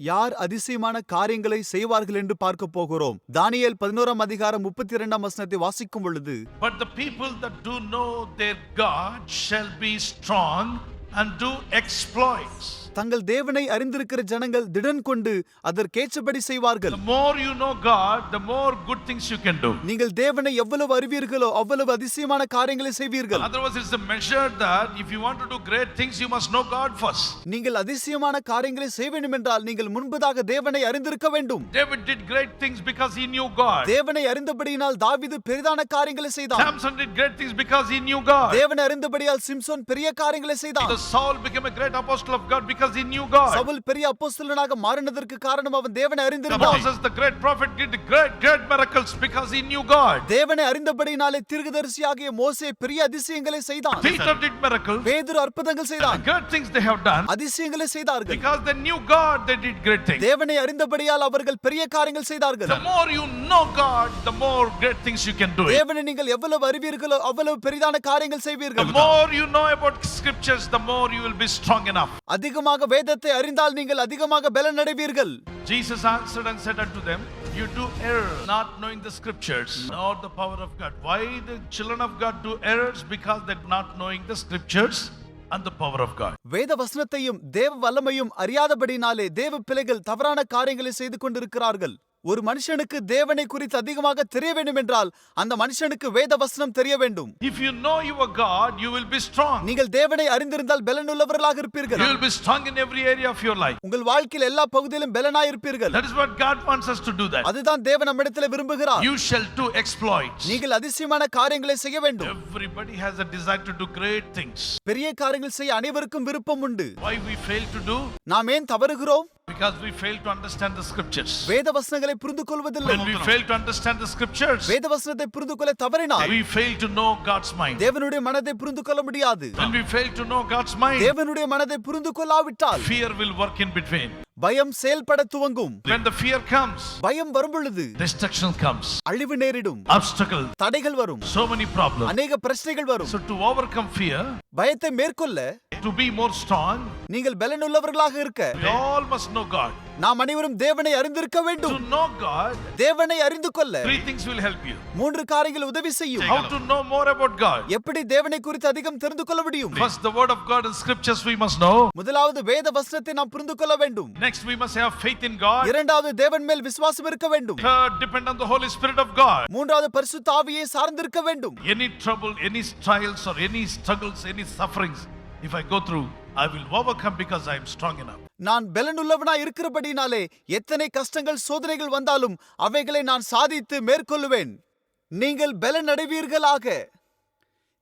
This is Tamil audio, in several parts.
யார் அதிசயமான காரியங்களை செய்வார்கள் என்று பார்க்க போகிறோம். தானியேல் 11ஆம் அதிகாரம் 32ஆம் வசனத்தை வாசிக்கும் பொழுது, But the people that do know their God shall be strong and do exploits. தங்கள் தேவனை அறிந்திருக்கிற ஜனங்கள் திடன் கொண்டு அதற்கேற்றபடி செய்வார்கள். The more you know God, the more good things you can do. நீங்கள் தேவனை எவ்வளவு அறிவீர்களோ அவ்வளவு அதிசயமான காரியங்களை செய்வீர்கள். Otherwise it's a measure that if you want to do great things, you must know God first. நீங்கள் அதிசயமான காரியங்களை செய்ய வேண்டும் என்றால் நீங்கள் முன்பதாக தேவனை அறிந்திருக்க வேண்டும். David did great things because he knew God. தேவனை அறிந்தபடியினால் தாவீது பெரிதான காரியங்களை செய்தான். Samson did great things because he knew God. தேவனை அறிந்தபடியால் சிம்சோன் பெரிய காரியங்களை செய்தான். The Saul became a great apostle of God because he knew God. Saul பெரிய அப்போஸ்தலனாக மாறினதற்கு காரணம் அவன் தேவனை அறிந்திருந்தான். Moses the great prophet did great miracles because he knew God. தேவனை அறிந்தபடியினாலே தீர்க்கதரிசியாகிய மோசே பெரிய அதிசயங்களை செய்தான். Peter did miracles. பேதுரு அற்புதங்கள் செய்தான். Great things they have done. அதிசயங்களை செய்தார்கள். Because they knew God, they did great things. தேவனை அறிந்தபடியால் அவர்கள் பெரிய காரியங்கள் செய்தார்கள். The more you know God, the more great things you can do. தேவனை நீங்கள் எவ்வளவு அறிவீர்களோ அவ்வளவு பெரிதான காரியங்கள் செய்வீர்கள். The more you know about scriptures, the more you will be strong enough. அதிகமாக வேதத்தை அறிந்தால் நீங்கள் அதிகமாக பலன் அடைவீர்கள். Jesus answered and said unto them, you do err, not knowing the scriptures, nor the power of God. Why the children of God do errors? Because they are not knowing the scriptures and the power of God. வேத வசனத்தையும் தேவ வல்லமையும் அறியாதபடினாலே தேவ பிள்ளைகள் தவறான காரியங்களை செய்து கொண்டிருக்கிறார்கள். ஒரு மனுஷனுக்கு தேவனை குறித்து அதிகமாக தெரிய வேண்டும் என்றால் அந்த மனுஷனுக்கு வேத வசனம் தெரிய வேண்டும். If you know your God, you will be strong. நீங்கள் தேவனை அறிந்திருந்தால் பலனுள்ளவர்களாக இருப்பீர்கள். You will be strong in every area of your life. உங்கள் வாழ்க்கையில் எல்லா பகுதியிலும் பலனாய் இருப்பீர்கள். That is what God wants us to do that. அதுதான் தேவன் நம்மிடத்தில் விரும்புகிறார். You shall do exploits. நீங்கள் அதிசயமான காரியங்களை செய்ய வேண்டும். Everybody has a desire to do great things. பெரிய காரியங்கள் செய்ய அனைவருக்கும் விருப்பம் உண்டு. Why we fail to do? நாம் ஏன் தவறுகிறோம்? Because we fail to understand the scriptures. வேத வசனங்களை புரிந்து கொள்வதில்லை. When we fail to understand the scriptures, வேத வசனத்தை புரிந்து கொள்ள தவறினால் we fail to know God's mind. தேவனுடைய மனதை புரிந்து கொள்ள முடியாது. When we fail to know God's mind, தேவனுடைய மனதை புரிந்து கொள்ளாவிட்டால் fear will work in between. பயம் செயல்பட துவங்கும். When the fear comes, பயம் வரும் பொழுது destruction comes. அழிவு நேரிடும். Obstacles, தடைகள் வரும். so many problems. அநேக பிரச்சனைகள் வரும். So to overcome fear, பயத்தை மேற்கொள்ள to be more strong, நீங்கள் பலனுள்ளவர்களாக இருக்க we all must know God. நாம் அனைவரும் தேவனை அறிந்திருக்க வேண்டும். To know God, தேவனை அறிந்து கொள்ள three things will help you. 3 காரியங்கள் உதவி செய்யும். How to know more about God? எப்படி தேவனை குறித்து அதிகம் தெரிந்து கொள்ள முடியும்? First, the word of God and scriptures we must know. முதலாவது வேத வசனத்தை நாம் புரிந்து கொள்ள வேண்டும். Next, we must have faith in God. இரண்டாவது தேவன் மேல் விசுவாசம் இருக்க வேண்டும். Third, depend on the Holy Spirit of God. மூன்றாவது பரிசுத்த ஆவியை சார்ந்திருக்க வேண்டும். Any trouble, any trials or any struggles, any sufferings, if I go through, I will overcome because I am strong enough. நான் பலனுள்ளவனாய் இருக்கிறபடினாலே எத்தனை கஷ்டங்கள் சோதனைகள் வந்தாலும் அவைகளை நான் சாதித்து மேற்கொள்வேன். நீங்கள் பலன் அடைவீர்களாக.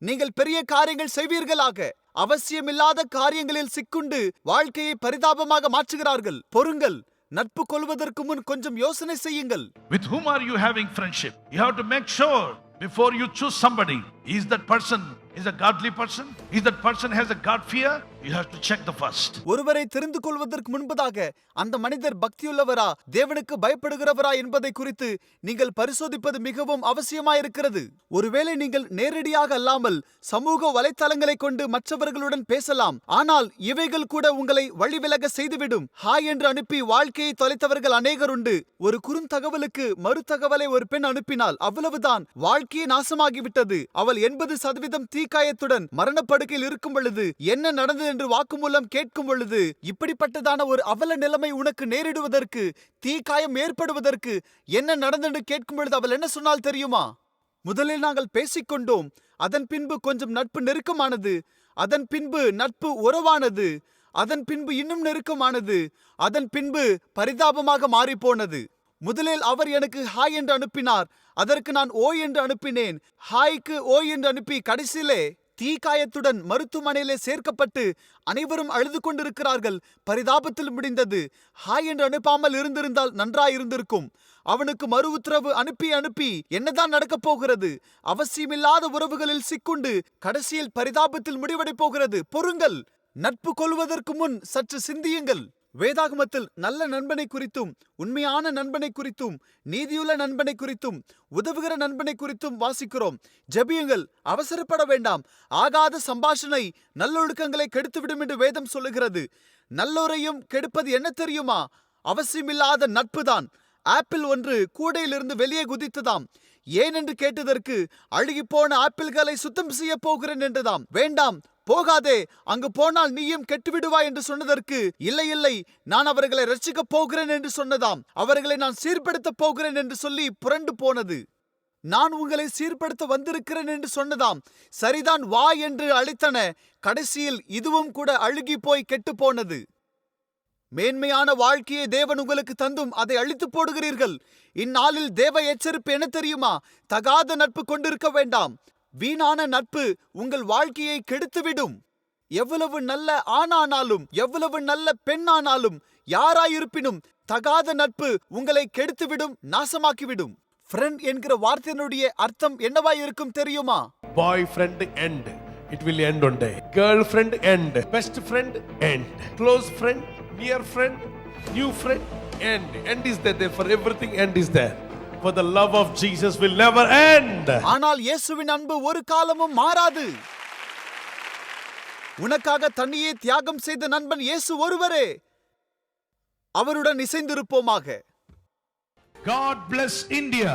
நீங்கள் பெரிய காரியங்கள் செய்வீர்களாக. அவசியமில்லாத காரியங்களில் சிக்குண்டு வாழ்க்கையை பரிதாபமாக மாற்றுகிறார்கள். பொறுங்கள். நட்பு கொள்வதற்கு முன் கொஞ்சம் யோசனை செய்யுங்கள். With whom are you having friendship? You have to make sure before you choose somebody, is that person is a godly person? Is that person has a God fear? You have to check the first. ஒருவரை தெரிந்து கொள்வதற்கு முன்பதாக அந்த மனிதர் பக்தியுள்ளவரா, தேவனுக்கு பயப்படுகிறவரா என்பதை குறித்து நீங்கள் பரிசோதிப்பது மிகவும் அவசியமாயிருக்கிறது. ஒருவேளை நீங்கள் நேரடியாக அல்லாமல் சமூக வலைத்தளங்களை கொண்டு மற்றவர்களுடன் பேசலாம். ஆனால் இவைகள் கூட உங்களை வழிவிலக செய்துவிடும். ஹாய் என்று அனுப்பி வாழ்க்கையை தொலைத்தவர்கள் அநேகர் உண்டு. ஒரு குறுந்தகவலுக்கு மறு தகவலை ஒரு பெண் அனுப்பினால் அவ்வளவுதான், வாழ்க்கையை நாசமாகிவிட்டது. அவள் 80% தீக்காயத்துடன் மரணப்படுக்கையில் இருக்கும் பொழுது என்ன நடந்தது என்று வாக்குமூலம் கேட்கும் பொழுது, இப்படிப்பட்டதான ஒரு அவல நிலைமை உனக்கு நேரிடுவதற்கு, தீக்காயம் ஏற்படுவதற்கு என்ன நடந்தது கேட்கும் பொழுது அவள் என்ன சொன்னால் தெரியுமா? முதலில் நாங்கள் பேசிக்கொண்டோம், அதன் பின்பு கொஞ்சம் நட்பு நெருக்கமானது, அதன் பின்பு நட்பு உறவானது, அதன் பின்பு இன்னும் நெருக்கமானது, அதன் பின்பு பரிதாபமாக மாறிப்போனது. முதலில் அவர் எனக்கு ஹாய் என்று அனுப்பினார், அதற்கு நான் ஓய் என்று அனுப்பினேன். ஹாய்க்கு ஓய் என்று அனுப்பி கடைசியிலே தீக்காயத்துடன் மருத்துவமனையிலே சேர்க்கப்பட்டு அனைவரும் அழுது கொண்டிருக்கிறார்கள். பரிதாபத்தில் முடிந்தது. ஹாய் என்று அனுப்பாமல் இருந்திருந்தால் நன்றாயிருந்திருக்கும். அவனுக்கு மறு உத்தரவு அனுப்பி என்னதான் நடக்கப் போகிறது? அவசியமில்லாத உறவுகளில் சிக்குண்டு கடைசியில் பரிதாபத்தில் முடிவடை போகிறது. பொறுங்கள். நட்பு கொள்வதற்கு முன் சற்று சிந்தியுங்கள். வேதாகமத்தில் நல்ல நண்பனை குறித்தும், உண்மையான நண்பனை குறித்தும், நீதியுள்ள நண்பனை குறித்தும், உதவுகிற நண்பனை குறித்தும் வாசிக்கிறோம். ஜெபியுங்கள், அவசரப்பட வேண்டாம். ஆகாத சம்பாஷணை நல்லொழுக்கங்களை கெடுத்துவிடும் என்று வேதம் சொல்லுகிறது. நல்லோரையும் கெடுப்பது என்ன தெரியுமா? அவசியமில்லாத நட்புதான். ஆப்பிள் ஒன்று கூடையிலிருந்து வெளியே குதித்ததாம். ஏன் என்று கேட்டதற்கு, அழுகிப்போன ஆப்பிள்களை சுத்தம் செய்ய போகிறேன் என்றதாம். வேண்டாம், போகாதே, அங்கு போனால் நீயும் கெட்டுவிடுவாய் என்று சொன்னதற்கு, இல்லை இல்லை, நான் அவர்களை ரட்சிக்கப் போகிறேன் என்று சொன்னதாம். அவர்களை நான் சீர்படுத்தப் போகிறேன் என்று சொல்லி புரண்டு போனது. நான் உங்களை சீர்படுத்த வந்திருக்கிறேன் என்று சொன்னதாம். சரிதான், வா என்று அழைத்தன. கடைசியில் இதுவும் கூட அழுகி போய் கெட்டு போனது. மேன்மையான வாழ்க்கையை தேவன் உங்களுக்கு தந்தும் அதை அழித்து போடுகிறீர்கள். இந்நாளில் தேவ எச்சரிப்பு என்ன தெரியுமா? தகாத நட்பு கொண்டிருக்க வேண்டாம். வீணான நட்பு உங்கள் வாழ்க்கையை கெடுத்துவிடும். எவ்வளவு நல்ல ஆணானாலும், எவ்வளவு நல்ல பெண்ணானாலும், யாராயிருப்பினும் தகாத நட்பு உங்களை கெடுத்துவிடும், நாசமாக்கிவிடும். ஃப்ரெண்ட் என்கிற வார்த்தையினுடைய அர்த்தம் என்னவாய் இருக்கும் தெரியுமா? Boyfriend end. It will end one day. Girlfriend end. Best friend end. Close friend, near friend, new friend end. End is there for everything. End is there. For the love of Jesus will never end. ஆனால் இயேசுவின் அன்பு ஒரு காலமும் மாறாது. உனக்காக தன்னையே தியாகம் செய்த நண்பன் இயேசு ஒருவரே. அவருடன் இசைந்திருப்போமாக. God bless India.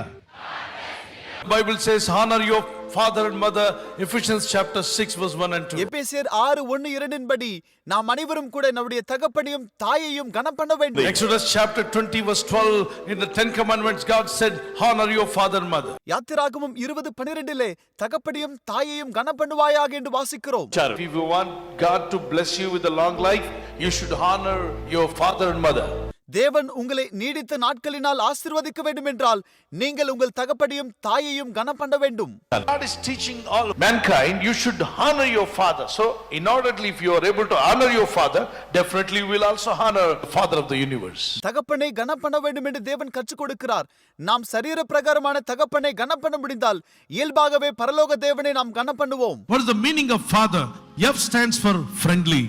Bible says honor your father and mother. Ephesians chapter 6 verse 1 and 2. எபேசியர் 6:1-2 படி நாம் அனைவரும் கூட நம்முடைய தகப்பனையும் தாயையும் கனம் பண்ண வேண்டும். Exodus chapter 20 verse 12, in the 10 commandments God said honor your father and mother. யாத்திராகமம் 20:12 தகப்பனையும் தாயையும் கனம் பண்ணுவாயாக என்று வாசிக்கிறோம். If you want God to bless you with a long life, you should honor your father and mother. தேவன் உங்களை நீடித்த நாட்களினால் ஆசீர்வதிக்க வேண்டும் என்றால் நீங்கள் உங்கள் தகப்பனையும் தாயையும் கனம் பண்ண வேண்டும். God is teaching all mankind you should honor your father. So in order if you are able to honor your father, definitely you will also honor the father of the universe. தகப்பனை கனம் பண்ண வேண்டும் என்று தேவன் கற்றுக் கொடுக்கிறார். நாம் சரீர பிரகாரமான தகப்பனை கனம் பண்ண முடிந்தால் இயல்பாகவே பரலோக தேவனை நாம் கனம் பண்ணுவோம். What is the meaning of father? F stands for friendly,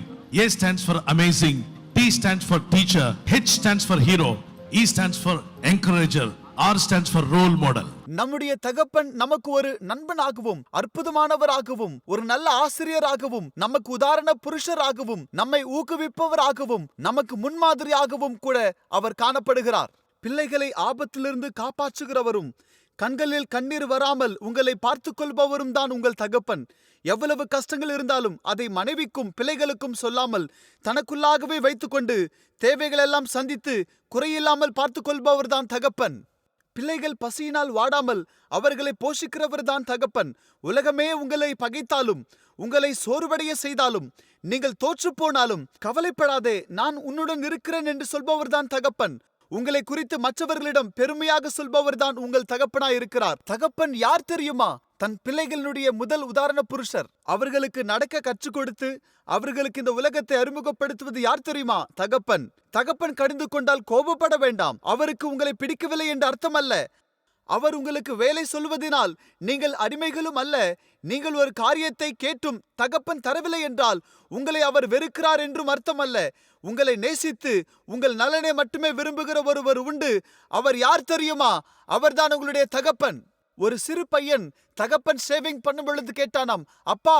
A stands for amazing, T stands for teacher, H stands for hero, E stands for encourager, R stands for role model. நம்முடைய தகப்பன் நமக்கு ஒரு நண்பனாகவும், அற்புதமானவராகவும், ஒரு நல்ல ஆசிரியராகவும், நமக்கு உதாரண புருஷராகவும், நம்மை ஊக்குவிப்பவராகவும், நமக்கு முன்மாதிரியாகவும் கூட அவர் காணப்படுகிறார். பிள்ளைகளை ஆபத்திலிருந்து காப்பாற்றுகிறவரும், கண்களில் கண்ணீர் வராமல் உங்களை பார்த்துக் கொள்பவரும் தான் உங்கள் தகப்பன். எவ்வளவு கஷ்டங்கள் இருந்தாலும் அதை மனைவிக்கும் பிள்ளைகளுக்கும் சொல்லாமல் தனக்குள்ளாகவே வைத்துக்கொண்டு தேவைகளெல்லாம் சந்தித்து குறையில்லாமல் பார்த்துக் கொள்பவர் தான் தகப்பன். பிள்ளைகள் பசியினால் வாடாமல் அவர்களை போஷிக்கிறவர் தான் தகப்பன். உலகமே உங்களை பகைத்தாலும், உங்களை சோர்வடைய செய்தாலும், நீங்கள் தோற்று போனாலும் கவலைப்படாதே, நான் உன்னுடன் இருக்கிறேன் என்று சொல்பவர் தான் தகப்பன். உங்களை குறித்து மற்றவர்களிடம் பெருமையாக சொல்பவர் தான் உங்கள் தகப்பனாய் இருக்கிறார். தகப்பன் யார் தெரியுமா? தன் பிள்ளைகளுடைய முதல் உதாரண புருஷர். அவர்களுக்கு நடக்க கற்றுக் கொடுத்து அவர்களுக்கு இந்த உலகத்தை அறிமுகப்படுத்துவது யார் தெரியுமா? தகப்பன். தகப்பன் கடிந்து கொண்டால் கோபப்பட வேண்டாம். அவருக்கு உங்களை பிடிக்கவில்லை என்று அர்த்தம் அல்ல. அவர் உங்களுக்கு வேலை சொல்வதனால் நீங்கள் அடிமைகளும் அல்ல. நீங்கள் ஒரு காரியத்தை கேட்டும் தகப்பன் தரவில்லை என்றால் உங்களை அவர் வெறுக்கிறார் என்றும் அர்த்தம் அல்ல. உங்களை நேசித்து உங்கள் நலனை மட்டுமே விரும்புகிற ஒருவர் உண்டு. அவர் யார் தெரியுமா? அவர்தான் உங்களுடைய தகப்பன். ஒரு சிறு பையன் தகப்பன் ஷேவிங் பண்ணும் பொழுது கேட்டானாம், அப்பா,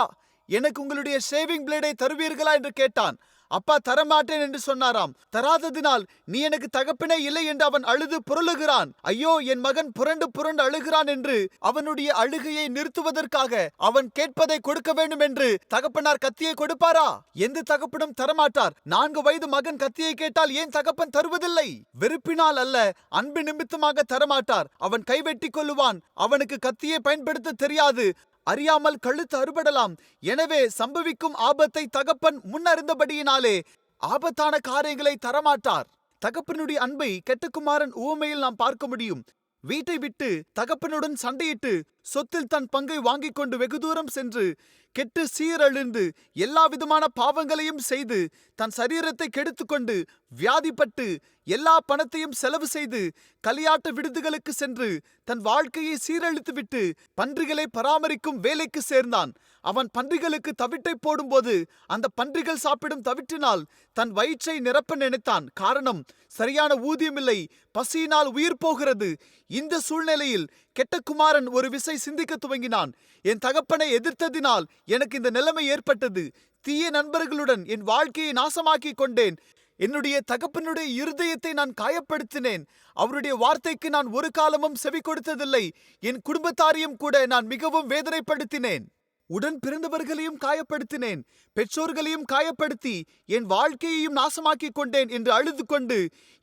எனக்கு உங்களுடைய ஷேவிங் பிளேடை தருவீர்களா என்று கேட்டான். அப்பா தரமாட்டேன் என்று சொன்னாராம். தராததினால் நீ எனக்கு தகப்பனே இல்லை என்று அவன் அழுது புரளுகிறான். ஐயோ, என் மகன் புரண்டு புரண்டு அழுகிறான் என்று அவனுடைய அழுகையை நிறுத்துவதற்காக அவன் கேட்பதை கொடுக்க வேண்டும் என்று தகப்பனார் கத்தியை கொடுப்பாரா? எந்த தகப்பனும் தரமாட்டார். 4 வயது மகன் கத்தியை கேட்டால் ஏன் தகப்பன் தருவதில்லை? வெறுப்பினால் அல்ல, அன்பு நிமித்தமாக தரமாட்டார். அவன் கைவெட்டி கொள்ளுவான். அவனுக்கு கத்தியை பயன்படுத்த தெரியாது. அறியாமல் கழுத்து அறுபடலாம். எனவே சம்பவிக்கும் ஆபத்தை தகப்பன் முன்னறிந்தபடியினாலே ஆபத்தான காரியங்களை தரமாட்டார். தகப்பனுடைய அன்பை கெட்டகுமாரன் உவமையில் நாம் பார்க்க முடியும். வீட்டை விட்டு தகப்பனுடன் சண்டையிட்டு சொத்தில் தன் பங்கை வாங்கிக் கொண்டு வெகு தூரம் சென்று கெட்டு சீரழிந்து எல்லா விதமான பாவங்களையும் செய்து தன் சரீரத்தை கெடுத்துக்கொண்டு வியாதிப்பட்டு எல்லா பணத்தையும் செலவு செய்து களியாட்ட விடுதிகளுக்கு சென்று தன் வாழ்க்கையை சீரழித்துவிட்டு பன்றிகளை பராமரிக்கும் வேலைக்கு சேர்ந்தான். அவன் பன்றிகளுக்கு தவிட்டை போடும்போது அந்த பன்றிகள் சாப்பிடும் தவிட்டினால் தன் வயிற்றை நிரப்ப நினைத்தான். காரணம், சரியான ஊதியமில்லை, பசியினால் உயிர் போகிறது. இந்த சூழ்நிலையில் கெட்ட குமாரன் ஒரு விசை சிந்திக்க துவங்கினான். என் தகப்பனை எதிர்த்ததினால் எனக்கு இந்த நிலைமை ஏற்பட்டது. தீய நண்பர்களுடன் என் வாழ்க்கையை நாசமாக்கி கொண்டேன். என்னுடைய தகப்பனுடைய இருதயத்தை நான் காயப்படுத்தினேன். அவருடைய வார்த்தைக்கு நான் ஒரு காலமும் செவி கொடுத்ததில்லை. என் குடும்பத்தாரையும் கூட நான் மிகவும் வேதனைப்படுத்தினேன். உடன் பிறந்தவர்களையும் காயப்படுத்தினேன். பெற்றோர்களையும் காயப்படுத்தி என் வாழ்க்கையையும் நாசமாக்கிக் கொண்டேன் என்று அழுது கொண்டு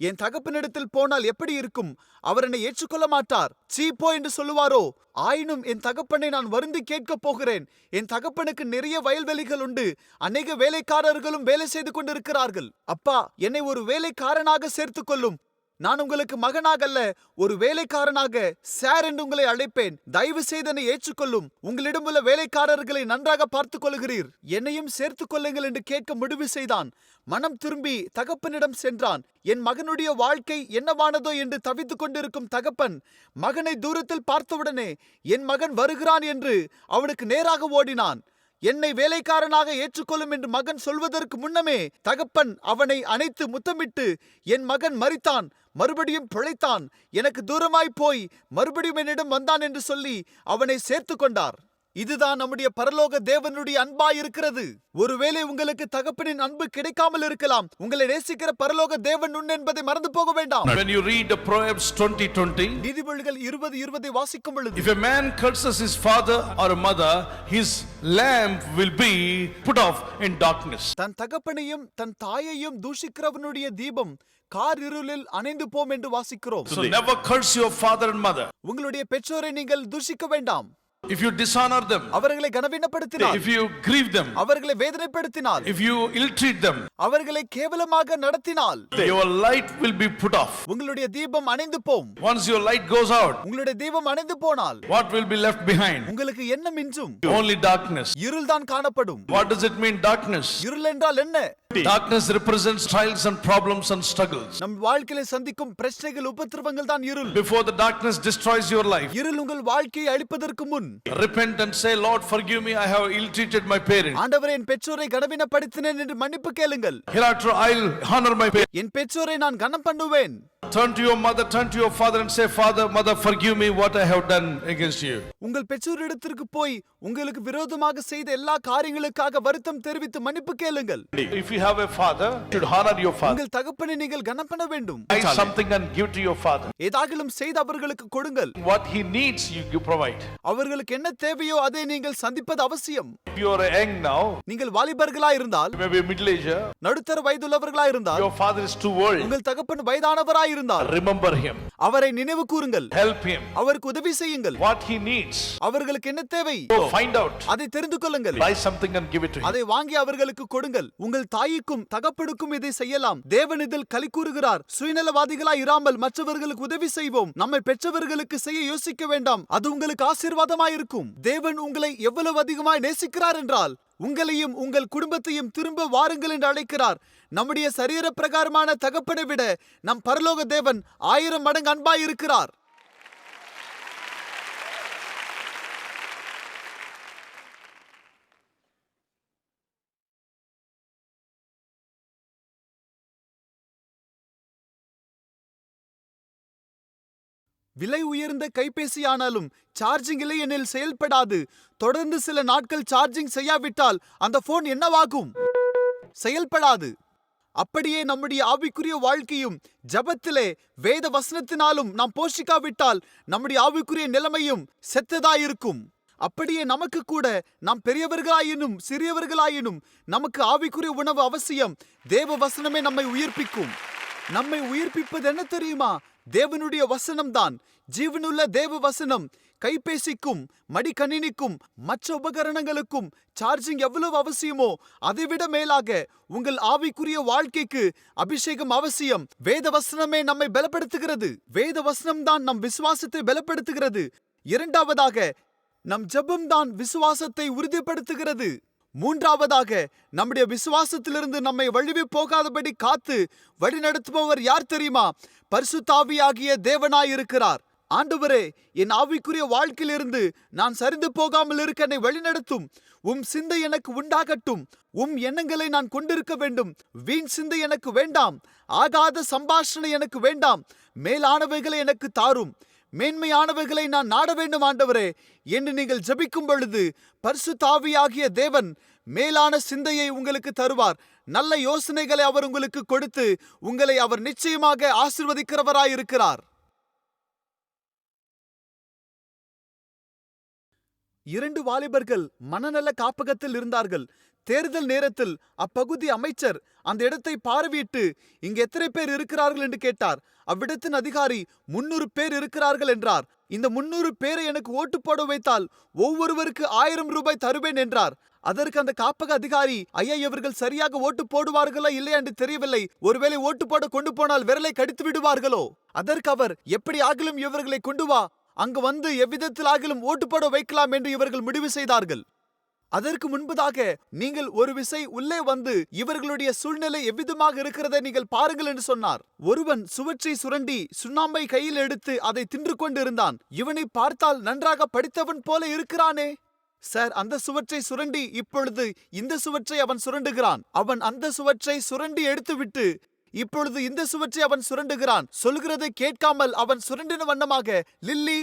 என் தகப்பனிடத்தில் போனால் எப்படி இருக்கும்? அவர் என்னை ஏற்றுக்கொள்ள மாட்டார். சீப்போ என்று சொல்லுவாரோ? ஆயினும் என் தகப்பனை நான் வருந்தி கேட்கப் போகிறேன். என் தகப்பனுக்கு நிறைய வயல்வெளிகள் உண்டு. அநேக வேலைக்காரர்களும் வேலை செய்து கொண்டிருக்கிறார்கள். அப்பா, என்னை ஒரு வேலைக்காரனாக சேர்த்துக் கொள்ளும். நான் உங்களுக்கு மகனாக அல்ல, ஒரு வேலைக்காரனாக சார் என்று உங்களை அழைப்பேன். தயவு செய்து என்னை ஏற்றுக்கொள்ளும். உங்களிடம் உள்ள வேலைக்காரர்களை நன்றாக பார்த்துக் கொள்கிறீர். என்னையும் சேர்த்துக் கொள்ளுங்கள் என்று கேட்க முடிவு செய்தான். மனம் திரும்பி தகப்பனிடம் சென்றான். என் மகனுடைய வாழ்க்கை என்னவானதோ என்று தவித்துக் கொண்டிருக்கும் தகப்பன் மகனை தூரத்தில் பார்த்தவுடனே என் மகன் வருகிறான் என்று அவனுக்கு நேராக ஓடினான். என்னை வேலைக்காரனாக ஏற்றுக்கொள்ளும் என்று மகன் சொல்வதற்கு முன்னமே தகப்பன் அவனை அணைத்து முத்தமிட்டு, என் மகன் மரித்தான், மறுபடியும் பிழைத்தான், எனக்கு தூரமாய் போய் மறுபடியும் என்னிடம் வந்தான் என்று சொல்லி அவனை சேர்த்து கொண்டார். இதுதான் நம்முடைய பரலோக தேவனுடைய அன்பாய் இருக்கிறது. ஒருவேளை உங்களுக்கு தகப்பனின் அன்பு கிடைக்காமல் இருக்கலாம். உங்களை நேசிக்கிற பரலோக தேவன் உண்டு என்பதை மறந்து போக வேண்டாம். When you read the Proverbs 20:20, நீதிமொழிகள் 20:20 வாசிக்கும் பொழுது, if a man curses his father or mother, his lamp will be put off in darkness. தன் தகப்பனையும் தன் தாயையும் தூஷிக்கிறவனுடைய தீபம் கார் இருளில் அணைந்து போம் என்று வாசிக்கிறோம். So never curse your father and mother. உங்களுடைய பெற்றோரை நீங்கள் தூஷிக்க வேண்டாம். If you dishonor them, அவர்களை கனவீனப்படுத்தினால், if you grieve them, அவர்களை வேதனைப்படுத்தினால், if you ill-treat them, அவர்களை கேவலமாக நடத்தினால், your light will be put off. உங்களுடைய தீபம் அணைந்து போம். Once your light goes out, உங்களுடைய தீபம் அணைந்து போனால் what will be left behind? உங்களுக்கு என்ன மிஞ்சும்? Only darkness. இருள்தான் காணப்படும். What does it mean, darkness? இருள் என்றால் என்ன? Darkness represents trials and problems and struggles. நம் வாழ்க்கையில சந்திக்கும் பிரச்சனைகள், உபத்திரவங்கள் தான் இருள். Before the darkness destroys your life, இருள் உங்கள் வாழ்க்கையை அழிப்பதற்கு முன் repent and say, Lord, forgive me, I have ill-treated my parents. ஆண்டவரே, என் பெற்றோரை கனவீனப்படுத்தினேன் என்று மன்னிப்பு கேளுங்கள். Hereafter I'll honor my parents. என் பெற்றோரை நான் கனம் பண்ணுவேன். Turn to your mother, turn to your father and say, Father, mother, forgive me what I have done against you. உங்கள் பெற்றோரிடத்திற்கு போய் உங்களுக்கு விரோதமாக செய்த எல்லா காரியங்களுக்காக வருத்தம் தெரிவித்து மன்னிப்பு கேளுங்கள். If you have a father, you should honor your father. உங்கள் தகப்பனை நீங்கள் கனம் பண்ண வேண்டும். Buy something and give to your father. ஏதாகிலும் செய்து அவர்களுக்கு கொடுங்கள். What he needs, you provide. அவர்களுக்கு என்ன தேவையோ அதை நீங்கள் சந்திப்பது அவசியம். If you are young now, நீங்கள் வாலிபர்களா இருந்தால், maybe middle-ager, நடுத்தர வயதுள்ளவர்களா இருந்தால், your father is too old, உங்கள் தகப்பன் வயதானவராய் இருந்தால், remember him. அவரை நினைவு கூறுங்கள். Help him. அவருக்கு உதவி செய்யுங்கள். What he needs, அவர்களுக்கு என்ன தேவை, go find out. அதை தெரிந்து கொள்ளுங்கள். Buy something and give it to him. அதை வாங்கி அவர்களுக்கு கொடுங்கள். உங்கள் தாய்க்கும் தகப்பனுக்கும் இதை செய்யலாம். தேவன் இதில் களி கூறுகிறார். சுயநலவாதிகளாய் இராமல் மற்றவர்களுக்கு உதவி செய்வோம். நம்மை பெற்றவர்களுக்கு செய்ய யோசிக்க வேண்டாம். அது உங்களுக்கு ஆசீர்வாதமாய் இருக்கும். தேவன் உங்களை எவ்வளவு அதிகமாய் நேசிக்கிறார் என்றால், உங்களையும் உங்கள் குடும்பத்தையும் திரும்ப வாருங்கள் என்று அழைக்கிறார். நம்முடைய சரீர பிரகாரமான தகப்பனை விட நம் பரலோக தேவன் 1000 மடங்கு அன்பாய் இருக்கிறார். விலை உயர்ந்த கைபேசியானாலும் சார்ஜிங் இல்லை எனில் செயல்படாது. தொடர்ந்து சில நாட்கள் சார்ஜிங் செய்யாவிட்டால் அந்த போன் என்னவாகும்? செயல்படாது. அப்படியே நம்முடைய ஆவிக்குரிய வாழ்க்கையும் ஜபத்திலே வேத வசனத்தினாலும் நாம் போஷிக்காவிட்டால் நம்முடைய ஆவிக்குரிய நிலைமையும் செத்ததாயிருக்கும். அப்படியே நமக்கு கூட நாம் பெரியவர்களாயினும் சிறியவர்களாயினும் நமக்கு ஆவிக்குரிய உணவு அவசியம். தேவ வசனமே நம்மை உயிர்ப்பிக்கும். நம்மை உயிர்ப்பிப்பது என்ன தெரியுமா? தேவனுடைய வசனம்தான். ஜீவனுள்ள தேவ வசனம் கைபேசிக்கும் மடிக்கணினிக்கும் மற்ற உபகரணங்களுக்கும் சார்ஜிங் எவ்வளவு அவசியமோ அதைவிட மேலாக உங்கள் ஆவிக்குரிய வாழ்க்கைக்கு அபிஷேகம் அவசியம். வேத வசனமே நம்மை பலப்படுத்துகிறது. வேத வசனம்தான் நம் விசுவாசத்தை பலப்படுத்துகிறது. இரண்டாவதாக, நம் ஜெபம்தான் விசுவாசத்தை உறுதிப்படுத்துகிறது. மூன்றாவதாக, நம்முடைய விசுவாசத்திலிருந்து நம்மை வழுவி போகாதபடி காத்து வழிநடத்துபவர் யார் தெரியுமா? பரிசுத்த ஆவியாகிய தேவனாயிருக்கிறார். ஆண்டவரே, என் ஆவிக்குரிய வாழ்க்கையிலிருந்து நான் சரிந்து போகாமல் இருக்க என்னை வழிநடத்தும். உம் சிந்தை எனக்கு உண்டாகட்டும். உம் எண்ணங்களை நான் கொண்டிருக்க வேண்டும். வீண் சிந்தை எனக்கு வேண்டாம். ஆகாத சம்பாஷணை எனக்கு வேண்டாம். மேலானவைகளை எனக்கு தாரும். மேன்மையானவைகளை நான் நாட வேண்டும் ஆண்டவரே என்று நீங்கள் ஜெபிக்கும் பொழுது பரிசுத்த ஆவியாகிய தேவன் மேலான சிந்தையை உங்களுக்கு தருவார். நல்ல யோசனைகளை அவர் உங்களுக்கு கொடுத்து உங்களை அவர் நிச்சயமாக ஆசீர்வதிக்கிறவராயிருக்கிறார். 2 வாலிபர்கள் மனநல காப்பகத்தில் இருந்தார்கள். தேர்தல் நேரத்தில் அப்பகுதி அமைச்சர் அந்த இடத்தை பார்வையிட்டு இங்கு எத்தனை பேர் இருக்கிறார்கள் என்று கேட்டார். அவ்விடத்தின் அதிகாரி 300 பேர் இருக்கிறார்கள் என்றார். இந்த 300 பேரை எனக்கு ஓட்டு போட வைத்தால் ஒவ்வொருவருக்கு 1000 ரூபாய் தருவேன் என்றார். அதற்கு அந்த காப்பக அதிகாரி, ஐயா, இவர்கள் சரியாக ஓட்டு போடுவார்களா இல்லையா என்று தெரியவில்லை. ஒருவேளை ஓட்டு போட கொண்டு போனால் விரலை கடித்து விடுவார்களோ? அதற்கு அவர், எப்படி ஆகிலும் இவர்களை கொண்டு வா, அங்கு வந்து எவ்விதத்தில் ஆகிலும் ஓட்டு போட வைக்கலாம் என்று இவர்கள் முடிவு செய்தார்கள். அதற்கு முன்பதாக நீங்கள் ஒரு விசை உள்ளே வந்து இவர்களுடைய சூழ்நிலை எவ்விதமாக இருக்கிறதை நீங்கள் பாருங்கள் என்று சொன்னார். ஒருவன் சுவற்றை சுரண்டி சுண்ணாம்பை கையில் எடுத்து அதை தின்று கொண்டிருந்தான். இவனை பார்த்தால் நன்றாக படித்தவன் போல இருக்கிறானே. சார், அந்த சுவற்றை சுரண்டி இப்பொழுது இந்த சுவற்றை அவன் சுரண்டுகிறான். அவன் அந்த சுவற்றை சுரண்டி எடுத்துவிட்டு இப்பொழுது இந்த சுவற்றை அவன் சுரண்டுகிறான். சொல்கிறதை கேட்காமல் அவன் சுரண்டின வண்ணமாக லில்லி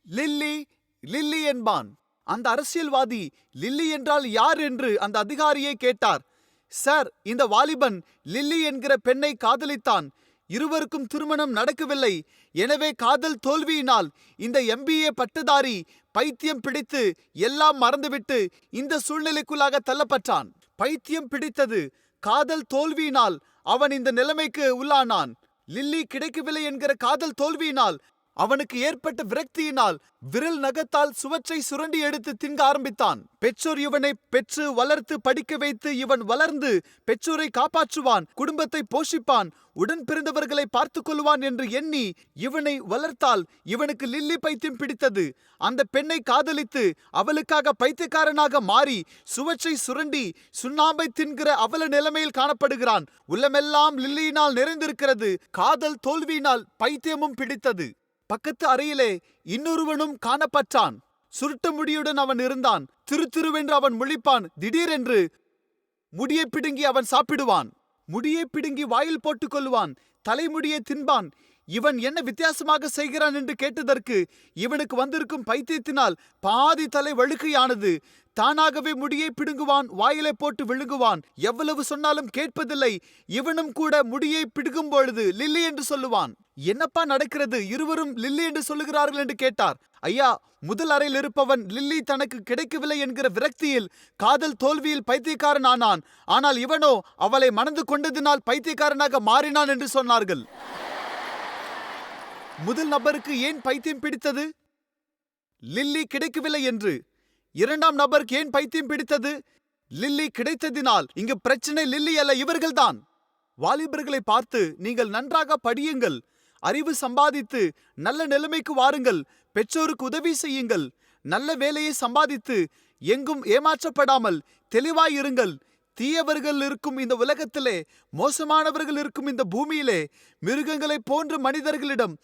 லில்லி லில்லி என்பான். அந்த அரசியல்வாதி லில்லி என்றால் யார் என்று அந்த அதிகாரியை கேட்டார். சார், இந்த வாலிபன் லில்லி என்கிற பெண்ணை காதலித்தான். இருவருக்கும் திருமணம் நடக்கவில்லை. எனவே காதல் தோல்வியினால் இந்த MBA பட்டதாரி பைத்தியம் பிடித்து எல்லாம் மறந்துவிட்டு இந்த சூழ்நிலைக்குள்ளாக தள்ளப்பட்டான். பைத்தியம் பிடித்தது. காதல் தோல்வியினால் அவன் இந்த நிலைமைக்கு உள்ளானான். லில்லி கிடைக்கவில்லை என்கிற காதல் தோல்வியினால் அவனுக்கு ஏற்பட்ட விரக்தியினால் விரல் நகத்தால் சுவற்றை சுரண்டி எடுத்து திங்க ஆரம்பித்தான். பெற்றோர் இவனை பெற்று வளர்த்து படிக்க வைத்து இவன் வளர்ந்து பெற்றோரை காப்பாற்றுவான், குடும்பத்தை போஷிப்பான், உடன் பிறந்தவர்களை பார்த்து கொள்வான் என்று எண்ணி இவனை வளர்த்தால் இவனுக்கு லில்லி பைத்தியம் பிடித்தது. அந்த பெண்ணை காதலித்து அவளுக்காக பைத்தியக்காரனாக மாறி சுவற்றை சுரண்டி சுண்ணாம்பை தின்கிற அவல நிலைமையில் காணப்படுகிறான். உள்ளமெல்லாம் லில்லியினால் நிறைந்திருக்கிறது. காதல் தோல்வியினால் பைத்தியமும் பிடித்தது. பக்கத்து அறையிலே இன்னொருவனும் காணப்பட்டான். சுருட்ட முடியுடன் அவன் இருந்தான். திருத்திருவென்று அவன் முழிப்பான். திடீரென்று முடியை பிடுங்கி அவன் சாப்பிடுவான். முடியை பிடுங்கி வாயில் போட்டுக் கொள்வான். தலைமுடியை தின்பான். இவன் என்ன வித்தியாசமாக செய்கிறான் என்று கேட்டதற்கு இவனுக்கு வந்திருக்கும் பைத்தியத்தினால் பாதி தலை வழுக்கையானது. தானாகவே முடியை பிடுங்குவான், வாயிலை போட்டு விழுங்குவான். எவ்வளவு சொன்னாலும் கேட்பதில்லை. இவனும் கூட முடியை பிடுங்கும் பொழுது லில்லி என்று சொல்லுவான். என்னப்பா நடக்கிறது, இருவரும் லில்லி என்று சொல்லுகிறார்கள் என்று கேட்டார். ஐயா, முதல் அறையில் இருப்பவன் லில்லி தனக்கு கிடைக்கவில்லை என்கிற விரக்தியில் காதல் தோல்வியில் பைத்தியக்காரன் ஆனான். ஆனால் இவனோ அவளை மணந்து கொண்டதினால் பைத்தியக்காரனாக மாறினான் என்று சொன்னார்கள். முதல் நபருக்கு ஏன் பைத்தியம் பிடித்தது? லில்லி கிடைக்கவில்லை என்று. இரண்டாம் நபருக்கு ஏன் பைத்தியம் பிடித்தது? லில்லி கிடைத்ததினால். இங்கு பிரச்சனை லில்லி அல்ல, இவர்கள்தான். வாலிபர்களை பார்த்து, நீங்கள் நன்றாக படியுங்கள், அறிவு சம்பாதித்து நல்ல நிலைமைக்கு வாருங்கள், பெற்றோருக்கு உதவி செய்யுங்கள், நல்ல வேலையை சம்பாதித்து எங்கும் ஏமாற்றப்படாமல் தெளிவாயிருங்கள். தீயவர்கள் இருக்கும் இந்த உலகத்திலே, மோசமானவர்கள் இருக்கும் இந்த பூமியிலே, மிருகங்களைப் போன்ற மனிதர்களிடம்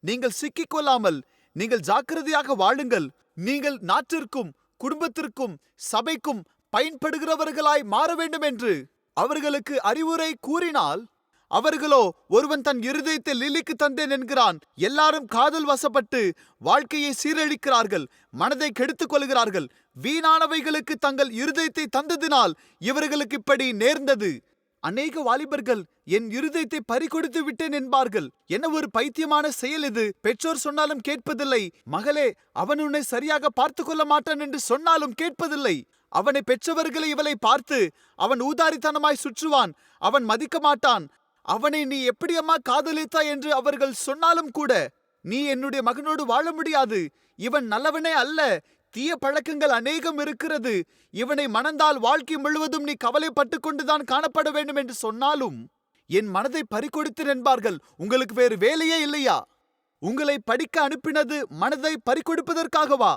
நீங்கள் சிக்கிக்கொள்ளாமல் நீங்கள் ஜாக்கிரதையாக வாழுங்கள். நீங்கள் நாட்டிற்கும் குடும்பத்திற்கும் சபைக்கும் பயன்படுகிறவர்களாய் மாற வேண்டும் என்று அவர்களுக்கு அறிவுரை கூறினால், அவர்களோ ஒருவன் தன் இருதயத்தை லில்லிக்கு தந்தேன் என்கிறான். எல்லாரும் காதல் வசப்பட்டு வாழ்க்கையை சீரழிக்கிறார்கள், மனதை கெடுத்துக் கொள்கிறார்கள். வீணானவைகளுக்கு தங்கள் இருதயத்தை தந்ததினால் இவர்களுக்கு இப்படி நேர்ந்தது. அநேக வாலிபர்கள் என் இருதயத்தை பறிகொடுத்து விட்டேன் என்பார்கள். என்ன ஒரு பைத்தியமான செயல் இது! பெற்றோர் சொன்னாலும் கேட்பதில்லை. மகளே, அவன் உன்னை சரியாக பார்த்து கொள்ள மாட்டான் என்று சொன்னாலும் கேட்பதில்லை. அவனை பெற்றவர்களை இவளை பார்த்து அவன் ஊதாரித்தனமாய் சுற்றுவான், அவன் மதிக்க மாட்டான். அவனை நீ எப்படியம்மா காதலித்தாய் என்று அவர்கள் சொன்னாலும் கூட, நீ என்னுடைய மகனோடு வாழ முடியாது, இவன் நல்லவனே அல்ல, தீய பழக்கங்கள் அநேகம் இருக்கிறது, இவனை மணந்தால் வாழ்க்கை முழுவதும் நீ கவலைப்பட்டு கொண்டுதான் காணப்பட வேண்டும் என்று சொன்னாலும் என் மனதை பறிகொடுத்தேன் என்பார்கள். உங்களுக்கு வேறு வேலையே இல்லையா? உங்களை படிக்க அனுப்பினது மனதை பறிகொடுப்பதற்காகவா?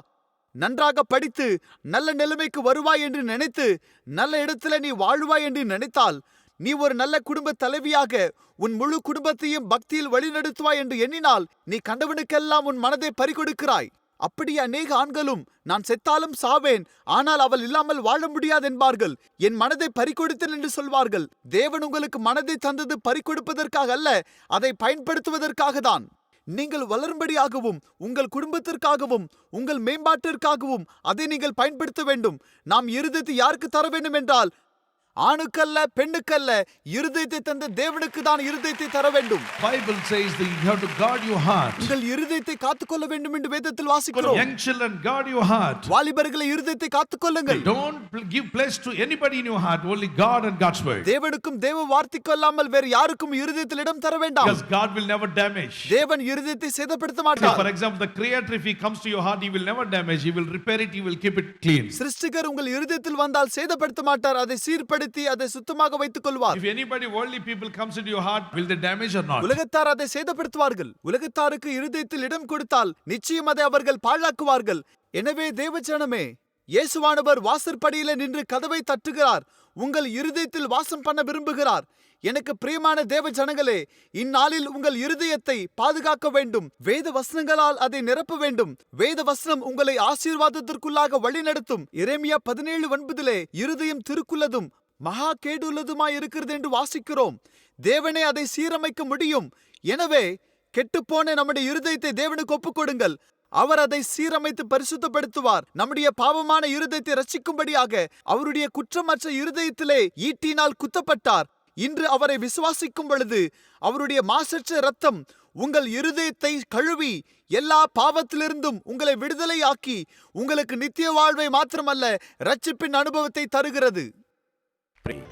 நன்றாக படித்து நல்ல நிலைமைக்கு வருவாய் என்று நினைத்து நல்ல இடத்துல நீ வாழ்வாய் என்று நினைத்தால், நீ ஒரு நல்ல குடும்ப தலைவியாக உன் முழு குடும்பத்தையும் பக்தியில் வழிநடத்துவாய் என்று எண்ணினால், நீ கண்டவனுக்கெல்லாம் உன் மனதை பறிகொடுக்கிறாய். அப்படி அநேக ஆண்களும் நான் செத்தாலும் சாவேன், ஆனால் அவள் இல்லாமல் வாழ முடியாது என்பார்கள். என் மனதை பறிகொடுத்தேன் என்று சொல்வார்கள். தேவன் உங்களுக்கு மனதை தந்தது பறிகொடுப்பதற்காக அல்ல, அதை பயன்படுத்துவதற்காக தான். நீங்கள் வளரும்படியாகவும் உங்கள் குடும்பத்திற்காகவும் உங்கள் மேம்பாட்டிற்காகவும் அதை நீங்கள் பயன்படுத்த வேண்டும். நாம் இருதயத்தை யாருக்கு தர வேண்டும் என்றால், ஆணுக்கல்ல பெண்ணுக்கல்ல, இருதயத்தை தந்த தேவனுக்கு தான் இருதயத்தை தர வேண்டும். Bible says that you have to guard your heart. உங்கள் இருதயத்தை காத்துக்கொள்ள வேண்டும் என்று வேதத்தில் வாசிக்கிறோம். Young children, guard your heart. வாலிபர்களை இருதயத்தை காத்துக்கொள்ளுங்கள். Don't give place to anybody in your heart, only God and God's word. தேவனுக்கும் தேவ வார்த்தைக்கு அல்லாமல் வேறு யாருக்கும் இருதயத்தில் இடம் தர வேண்டாம். Because God will never damage. தேவன் இருதயத்தை சேதப்படுத்த See, மாட்டார். for example, the Creator, if He comes to your heart, He will never damage. He will repair it. He will keep it clean. சிருஷ்டிகர் உங்கள் இருதயத்தில் வந்தால் சேதப்படுத்த மாட்டார். அதை சீர்படுத்தி அதை சுத்தமாக வைத்துக் கொள்வார். If anybody, worldly people comes into your heart, will they damage or not? உலகத்தார் அதை சேதப்படுத்துவார்கள். உலகத்தாருக்கு இருதயத்தில் இடம் கொடுத்தால் நிச்சயம் அதை அவர்கள் பாழாக்குவார்கள். எனவே தேவஜனமே, இயேசுவானவர் வாசற்படியில நின்று கதவை தட்டுகிறார். உங்கள் இருதயத்தில் வாசம் பண்ண விரும்புகிறார். எனக்கு பிரியமான தேவ ஜனங்களே, இந்நாளில் உங்கள் இருதயத்தை பாதுகாக்க வேண்டும். வேத வசனங்களால் அதை நிரப்ப வேண்டும். வேத வசனம் உங்களை ஆசீர்வாதத்திற்குள்ளாக வழிநடத்தும். எரேமியா 17:9 இருதயம் திருக்குள்ளதும் மகா கேடுள்ளதுமாய் இருக்கிறது என்று வாசிக்கிறோம். தேவனே அதை சீரமைக்க முடியும். எனவே கெட்டுப்போன நம்முடைய இருதயத்தை தேவனுக்கு ஒப்புக்கொடுங்கள். அவர் அதை சீரமைத்து பரிசுத்தப்படுத்துவார். நம்முடைய பாவமான இருதயத்தை ரட்சிக்கும்படியாக அவருடைய குற்றமற்ற இருதயத்திலே ஈட்டினால் குத்தப்பட்டார். இன்று அவரை விசுவாசிக்கும் பொழுது அவருடைய மாசற்ற இரத்தம் உங்கள் இருதயத்தை கழுவி எல்லா பாவத்திலிருந்தும் உங்களை விடுதலையாக்கி உங்களுக்கு நித்திய வாழ்வை மாத்திரமல்ல, ரட்சிப்பின் அனுபவத்தை தருகிறது.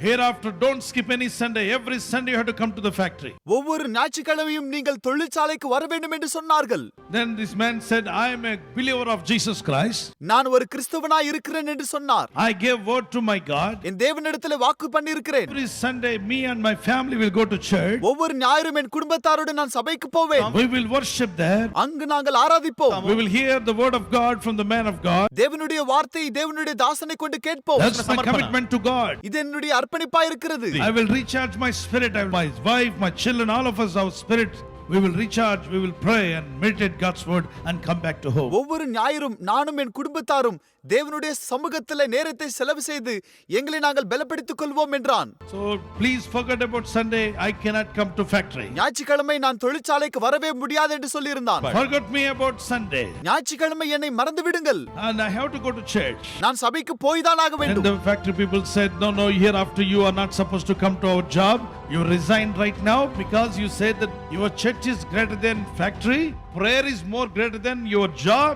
Hereafter, don't skip any Sunday. Every Sunday you have to come to the factory. ஒவ்வொரு ஞாயிற்றுக்கிழமையும் நீங்கள் தொழிற்சாலைக்கு வர வேண்டும் என்று சொன்னார்கள். Then this man said, I am a believer of Jesus Christ. நான் ஒரு கிறிஸ்தவனாய் இருக்கிறேன் என்று சொன்னார். I gave word to my God. என் தேவனிடத்தில் வாக்கு பண்ணியிருக்கிறேன். Every Sunday, me and my family will go to church. ஒவ்வொரு ஞாயிறும் என் குடும்பத்தாரோடு நான் சபைக்கு போவேன். We will worship there. அங்கு நாங்கள் ஆராதிப்போம். We will hear the word of God from the man of God. தேவனுடைய வார்த்தை தேவனுடைய தாசனை கொண்டு கேட்போம். That's my commitment to God. இது என்னுடைய அர்ப்பணிப்பாய் இருக்கிறது. I will recharge my spirit, my wife, my children, all of us, our spirit. We will recharge, we will pray and meditate God's word and come back to home. ஒவ்வொரு ஞாயிறும் நானும் என் குடும்பத்தாரும் தேவனுடைய சமூகத்திலே நேரத்தை செலவு செய்து எங்களை நாங்கள் பலப்படுத்திக் கொள்வோம் என்றான். So please forget about Sunday. I cannot come to factory. ஞாயிற்றுக்கிழமை நான் தொழிற்சாலைக்கு வரவே முடியாது என்று சொல்லியிருந்தான். Forget me about Sunday. ஞாயிற்றுக்கிழமை என்னை மறந்து விடுங்கள். And I have to go to church. நான் சபைக்கு போய் தான் ஆக And வேண்டும். the factory people said, no, hereafter you are not supposed to come to our job. You resign right now because you said that your church is greater than factory. Prayer is more greater than your job.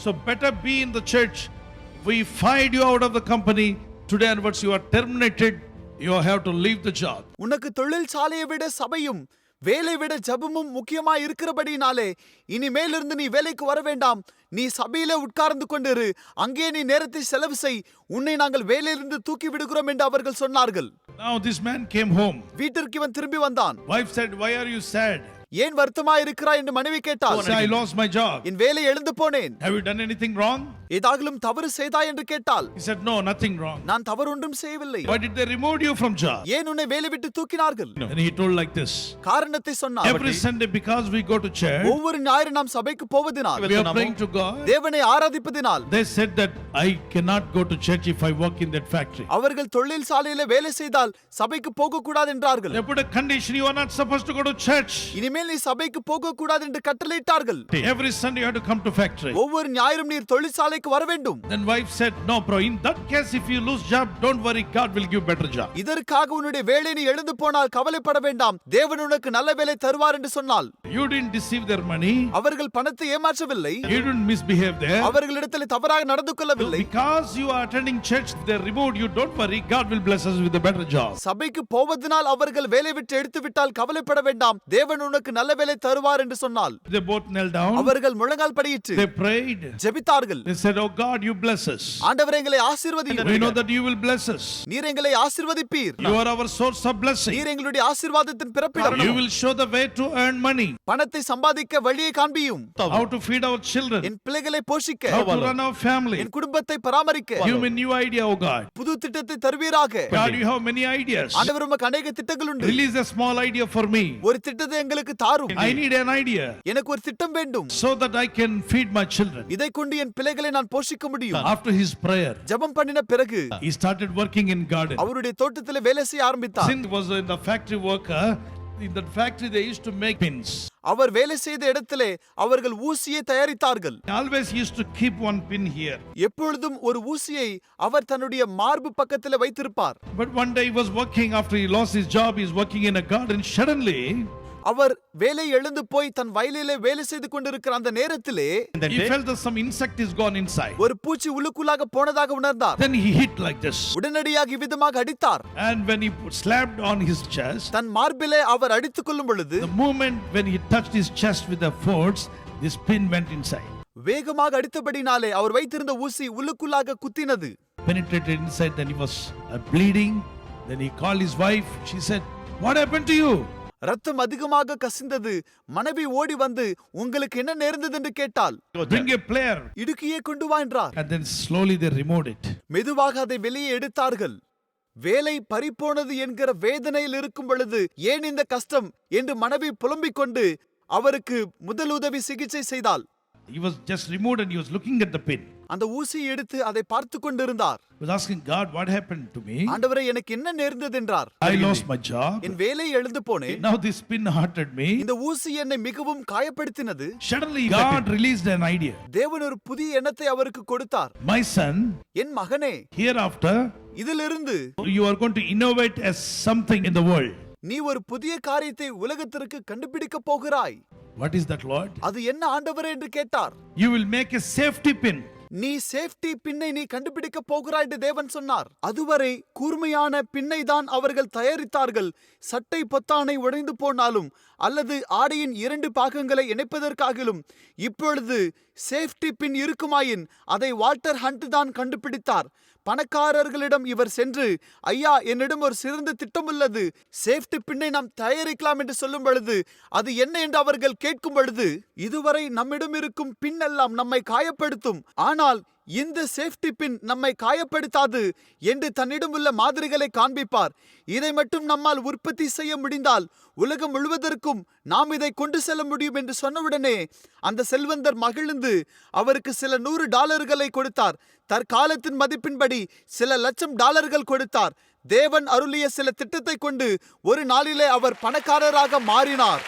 So better be in the church. We fired you out of the company. Today onwards you are terminated. You have to leave the job. உனக்கு தொழிற்சாலையை விட சபையும் வேலை விட ஜெபமும் முக்கியமாய் இருக்கிறபடினாலே இனிமேலிருந்து நீ வேலைக்கு வர வேண்டாம். நீ சபையிலே உட்கார்ந்து கொண்டிரு. அங்கே நீ நேரத்தை செலவு செய். உன்னை நாங்கள் வேலையிலிருந்து தூக்கி விடுகிறோம் என்று அவர்கள் சொன்னார்கள். Now this man came home. வீட்டிற்கு இவன் திரும்பி வந்தான். Wife said, why are you sad? ஏன் வருத்தமாய் இருக்கிறாய் என்று மனைவி கேட்டாள். Say, I lost my job. என் வேலை இழந்து போனேன். Have you done anything wrong? ஏதாகிலும் தவறு செய்தாய் என்று கேட்டாள். He said, no, nothing wrong. நான் தவறு ஒன்றும் செய்யவில்லை. Why did they remove you from job? ஏன் உன்னை வேலை விட்டு தூக்கினார்கள்? And he told like this. காரணத்தை சொன்னார். Every Sunday because we go to church, ஒவ்வொரு ஞாயிறு நாம் சபைக்கு போவதினால், we are praying to God. தேவனை ஆராதிப்பதினால், They said that I cannot go to church if I work in that factory. அவர்கள் தொழிற்சாலையில வேலை செய்தால் சபைக்கு போக கூடாது என்றார்கள். They put a condition, you are not supposed to go to church. இனிமேல் நீ சபைக்கு போக கூடாது என்று கட்டளையிட்டார்கள். Every Sunday you have to come to factory. ஒவ்வொரு ஞாயிறும் நீர் தொழிற்சாலைக்கு வர வேண்டும். Then wife said, no bro, in that case if you lose job, don't worry, God will give better job. இதற்காக உன்னுடைய வேலை நீ இழந்து போனால் கவலைப்பட வேண்டாம். தேவன் உனக்கு நல்ல வேலை தருவார் என்று சொன்னாள். You didn't deceive their money. அவர்கள் பணத்தை ஏமாற்றவில்லை. You didn't misbehave there. அவர்களிடத்தில் தவறாக நடந்து கொள்ளவில்லை. Because you are attending church, they removed you, don't worry, God will bless us with a better job. சபைக்கு போவதனால் அவர்கள் வேலை விட்டு எடுத்து விட்டால் கவலைப்பட வேண்டாம். தேவன் உனக்கு நல்ல வேலை தருவார் என்று சொன்னாள். They both knelt down. அவர்கள் முழங்கால் படியிட்டு They prayed. ஜெபித்தார்கள். They said, oh God, you bless us. ஆண்டவரே எங்களை ஆசீர்வதியும். We know that you will bless us. நீர் எங்களை ஆசீர்வதிப்பீர். You are our source of blessing. நீர் எங்களுடைய ஆசீர்வாதத்தின் பிறப்பிடம். You will show the way to earn money. பணத்தை சம்பாதிக்க வழியை காண்பியும். How to feed our children. என் பிள்ளைகளை போஷிக்க. How to run our family. என் குடும்பத்தை பராமரிக்க. Give me new idea, oh God. புது திட்டத்தை தருவீராக. God, you have many ideas. ஆண்டவர் உமக்கு அநேக திட்டங்கள் உண்டு. Release a small idea for me. ஒரு திட்டத்தை எங்களுக்கு தாரும். I need an idea. எனக்கு ஒரு திட்டம் வேண்டும். So that I can feed my children. இதை கொண்டு என் பிள்ளைகளை நான் போஷிக்க முடியும். After his prayer, ஜெபம் பண்ணின பிறகு he started working in garden. அவருடைய தோட்டத்தில் வேலை செய்ய ஆரம்பித்தார். Since he was in the factory worker, In that factory, they used to make pins. அவர் வேலை செய்த இடத்திலே அவர்கள் ஊசியை தயாரித்தார்கள். He always used to keep one pin here. எப்பொழுதும் ஒரு ஊசியை அவர் தன்னுடைய மார்பு பக்கத்திலே வைத்திருப்பார். But one day he was working, after he lost his job, he is working in a garden. Suddenly, அவர் வேலை எழுந்து போய் தன் வயலிலே வேலை செய்து கொண்டிருக்கிற அந்த நேரத்திலே he felt that some insect is gone inside. ஒரு பூச்சி உள்ளுக்குள்ளாக போனதாக உணர்ந்தார். Then he hit like this. உடனடியாக இவ்விதமாக அடித்தார். And when he slapped on his chest, தன் மார்பிலே அவர் அடித்துக் கொள்ளும் பொழுது the moment when he touched his chest with the force, this pin went inside. வேகமாக அடித்தபடினாலே அவர் வைத்திருந்த ஊசி உள்ளுக்குள்ளாக குத்தினது. Penetrated inside, then he was bleeding. Then he called his wife. She said, "What happened to you?" ரத்தம் அதிகமாக கசிந்தது. மனைவி ஓடி வந்து உங்களுக்கு என்ன நேர்ந்தது என்று கேட்டால், Bring a player. இடுக்கியே கொண்டு வா என்றார். And then slowly they removed it. மெதுவாக அதை வெளியே எடுத்தார்கள். வேலை பறிபோனது என்கிற வேதனையில் இருக்கும் பொழுது ஏன் இந்த கஷ்டம் என்று மனைவி புலம்பிக் கொண்டு அவருக்கு முதலுதவி சிகிச்சை செய்தாள். He was just removed and he was looking at the pin. அந்த ஊசியை எடுத்து அதை பார்த்து கொண்டிருந்தார். He was asking God, "What happened to me? ஆண்டவரே, எனக்கு என்ன நேர்ந்தது என்றார். I lost my job. என் வேலையை இழந்து போனேன். Now this pin hurted me." இந்த ஊசி என்னை மிகவும் காயப்படுத்தினது. Suddenly God released an idea. தேவன் ஒரு புதிய எண்ணத்தை அவருக்கு கொடுத்தார். My son, என் மகனே, hereafter இதிலிருந்து you are going to innovate as something in the world. நீ ஒரு புதிய காரியத்தை உலகத்திற்கு கண்டுபிடிக்க போகிறாய். What is that, Lord? அது என்ன ஆண்டவரே என்று கேட்டார். You will make a safety pin. நீ சேஃப்டி பின்னை நீ கண்டுபிடிக்க போகிறாய் என்று தேவன் சொன்னார். அதுவரை கூர்மையான பின்னை தான் அவர்கள் தயாரித்தார்கள். சட்டை பொத்தானை உடைந்து போனாலும் அல்லது ஆடையின் 2 பாகங்களை இணைப்பதற்காகிலும் இப்பொழுது சேஃப்டி பின் இருக்குமாயின் அதை வால்டர் ஹண்ட் தான் கண்டுபிடித்தார். பணக்காரர்களிடம் இவர் சென்று, ஐயா, என்னிடம் ஒரு சிறந்த திட்டம் உள்ளது, சேஃப்டி பின்னை நாம் தயாரிக்கலாம் என்று சொல்லும் பொழுது அது என்ன என்று அவர்கள் கேட்கும் பொழுது, இதுவரை நம்மிடம் இருக்கும் பின் எல்லாம் நம்மை காயப்படுத்தும், ஆனால் இந்த சேஃப்டி பின் நம்மை காயப்படுத்தாது என்று தன்னிடம் உள்ள மாதிரிகளை காண்பிப்பார். இதை மட்டும் நம்மால் உற்பத்தி செய்ய முடிந்தால் உலகம் முழுவதற்கும் நாம் இதை கொண்டு செல்ல முடியும் என்று சொன்னவுடனே அந்த செல்வந்தர் மகிழ்ந்து அவருக்கு சில $100 கொடுத்தார். தற்காலத்தின் மதிப்பின்படி சில $1,00,000 கொடுத்தார். தேவன் அருளிய சில திட்டத்தை கொண்டு ஒரு நாளிலே அவர் பணக்காரராக மாறினார்.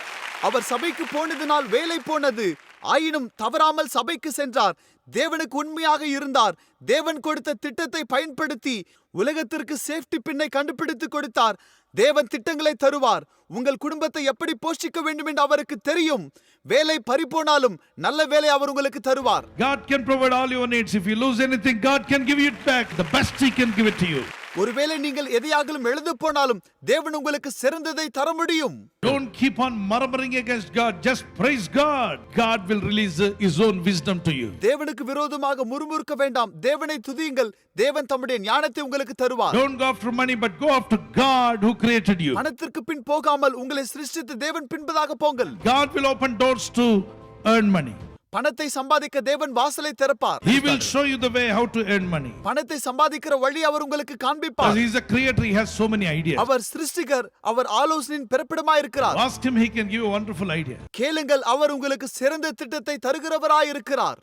அவர் சபைக்கு போனதினால் வேலை போனது. ஆயினும் தவறாமல் சபைக்கு சென்றார். தேவனுக்கு உண்மையாக இருந்தார். தேவன் கொடுத்த திட்டத்தை பயன்படுத்தி உலகத்திற்கு சேஃப்டி பின்னை கண்டுபிடித்து கொடுத்தார். தேவன் திட்டங்களை தருவார். உங்கள் குடும்பத்தை எப்படி போஷிக்க வேண்டும் என்று அவருக்கு தெரியும். வேலை பறிபோனாலும் நல்ல வேலை அவர் உங்களுக்கு தருவார். God can provide all your needs. If you lose anything, God can give it back. The best He can give it to you. ஒருவேளை நீங்கள் எதையாகலும் எழுந்து போனாலும் தேவன் உங்களுக்கு சிறந்ததை தர முடியும். Don't keep on murmuring against God. Just praise God. God will release His own wisdom to you. தேவனுக்கு விரோதமாக முறுமுறுக்க வேண்டாம். தேவனை துதியுங்கள். தேவன் தம்முடைய ஞானத்தை உங்களுக்கு தருவார். Don't go after money, but go after God who created you. பணத்திற்கு பின் போகாமல் உங்களை சிருஷ்டித்த தேவன் பின்பதாக போங்கள். God will open doors to earn money. பணத்தை சம்பாதிக்க தேவன் வாசலை திறப்பார். He will show you the way how to earn money. பணத்தை சம்பாதிக்கிற வழி அவர் உங்களுக்கு காண்பிப்பார். Because He is a creator, He has so many ideas. அவர் சிருஷ்டிகர், அவர் ஆலோசனையின் பிறப்பிடமாய் இருக்கிறார். Ask Him, He can give you a wonderful idea. கேளுங்கள், அவர் உங்களுக்கு சிறந்த திட்டத்தை தருகிறவராய் இருக்கிறார்.